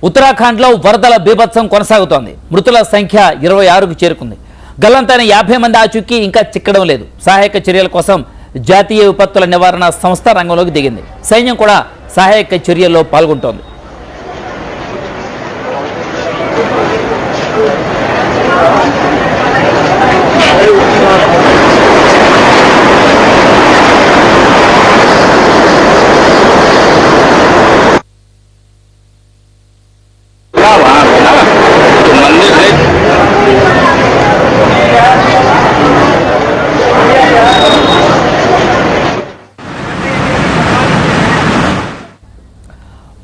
ఉత్తరాఖండ్లో వరదల బీభత్సం కొనసాగుతోంది. మృతుల సంఖ్య 26కు చేరుకుంది. గల్లంతైన 50 మంది ఆచూకీ ఇంకా చిక్కడం లేదు. సహాయక చర్యల కోసం జాతీయ విపత్తుల నివారణ సంస్థ రంగంలోకి దిగింది. సైన్యం కూడా సహాయక చర్యల్లో పాల్గొంటోంది.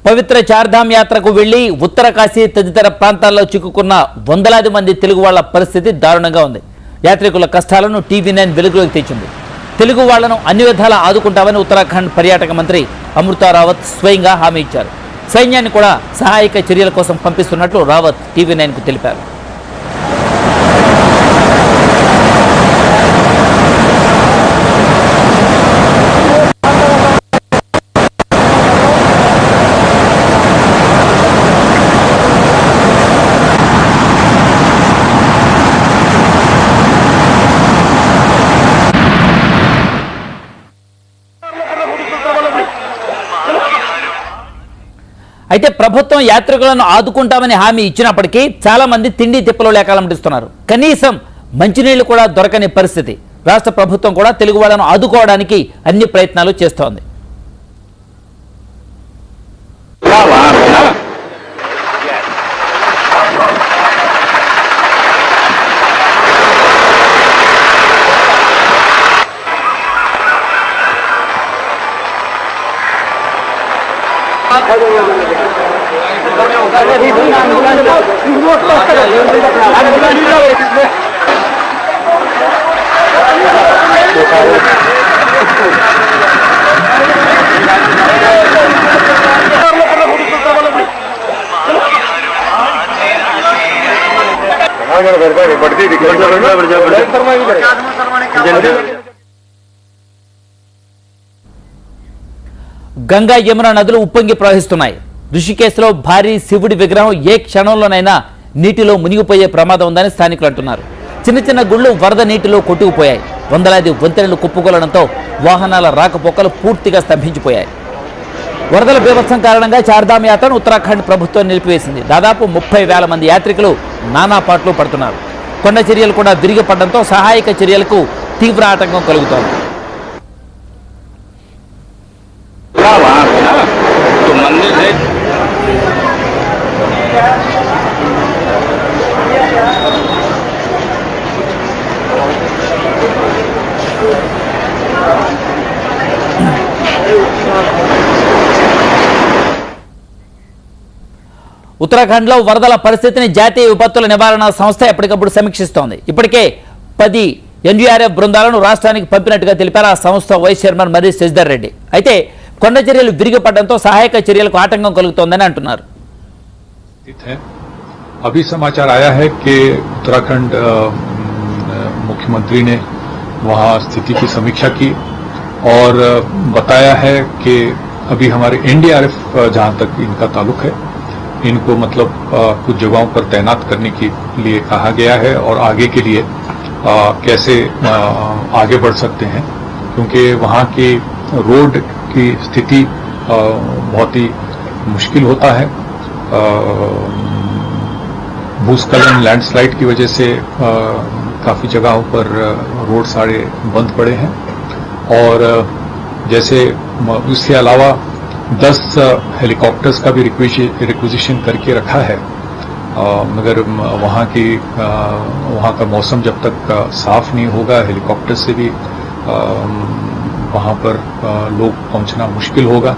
పవిత్ర చార్ధామ్ యాత్రకు వెళ్లి ఉత్తరకాశీ తదితర ప్రాంతాల్లో చిక్కుకున్న వందలాది మంది తెలుగు వాళ్ల పరిస్థితి దారుణంగా ఉంది. యాత్రికుల కష్టాలను TV9 వెలుగులోకి తెచ్చింది. తెలుగు వాళ్లను అన్ని విధాలా ఆదుకుంటామని ఉత్తరాఖండ్ పర్యాటక మంత్రి అమృతా రావత్ స్వయంగా హామీ ఇచ్చారు. సైన్యాన్ని కూడా సహాయక చర్యల కోసం పంపిస్తున్నట్లు రావత్ TV9కు తెలిపారు. అయితే ప్రభుత్వం యాత్రికులను ఆదుకుంటామని హామీ ఇచ్చినప్పటికీ చాలా మంది తిండి తిప్పలు లేక అలమటిస్తున్నారు. కనీసం మంచినీళ్లు కూడా దొరకని పరిస్థితి. రాష్ట్ర ప్రభుత్వం కూడా తెలుగు వాళ్ళను ఆదుకోవడానికి అన్ని ప్రయత్నాలు చేస్తోంది. గంగా యమున నదులు ఉప్పొంగి ప్రవహిస్తున్నాయి. ఋషికేశ్లో భారీ శివుడి విగ్రహం ఏ క్షణంలోనైనా నీటిలో మునిగిపోయే ప్రమాదం ఉందని స్థానికులు అంటున్నారు. చిన్న చిన్న గుళ్ళు వరద నీటిలో కొట్టుకుపోయాయి. వందలాది వంతెనలు కుప్పకూలడంతో వాహనాల రాకపోకలు పూర్తిగా స్తంభించిపోయాయి. వరదల బీభత్సం కారణంగా చార్ధామ్ యాత్రను ఉత్తరాఖండ్ ప్రభుత్వం నిలిపివేసింది. దాదాపు 30,000 మంది యాత్రికులు నానా పాట్లు పడుతున్నారు. కొండ చర్యలు కూడా విరిగిపడడంతో సహాయక చర్యలకు తీవ్ర ఆటంకం కలుగుతోంది. ఉత్తరాఖండ్లో వరదల పరిస్థితిని జాతీయ విపత్తుల నివారణ సంస్థ ఎప్పటికప్పుడు సమీక్షిస్తోంది. ఇప్పటికే 10 NDRF బృందాలను రాష్ట్రానికి పంపినట్టుగా తెలిపారు ఆ సంస్థ వైస్ చైర్మన్ మర్రి శశిధర్ రెడ్డి. అయితే కొండ చర్యలు విరిగిపడడంతో సహాయక చర్యలకు ఆటంకం కలుగుతోందని అంటున్నారు. अभी समाचार आया है कि उत्तराखंड मुख्यमंत्री ने वहां स्थिति की समीक्षा की और बताया है कि अभी हमारे NDRF जहां तक इनका ताल्लुक है इनको मतलब कुछ जगहों पर तैनात करने के लिए कहा गया है और आगे के लिए कैसे आगे बढ़ सकते हैं क्योंकि वहां की रोड की स्थिति बहुत ही मुश्किल होता है। भूस्खलन लैंडस्लाइड की वजह से काफी जगहों पर रोड सारे बंद पड़े हैं और जैसे इसके अलावा 10 हेलीकॉप्टर्स का भी रिक्विजिशन करके रखा है मगर वहाँ का मौसम जब तक साफ नहीं होगा हेलीकॉप्टर से भी वहाँ पर लोग पहुँचना मुश्किल होगा।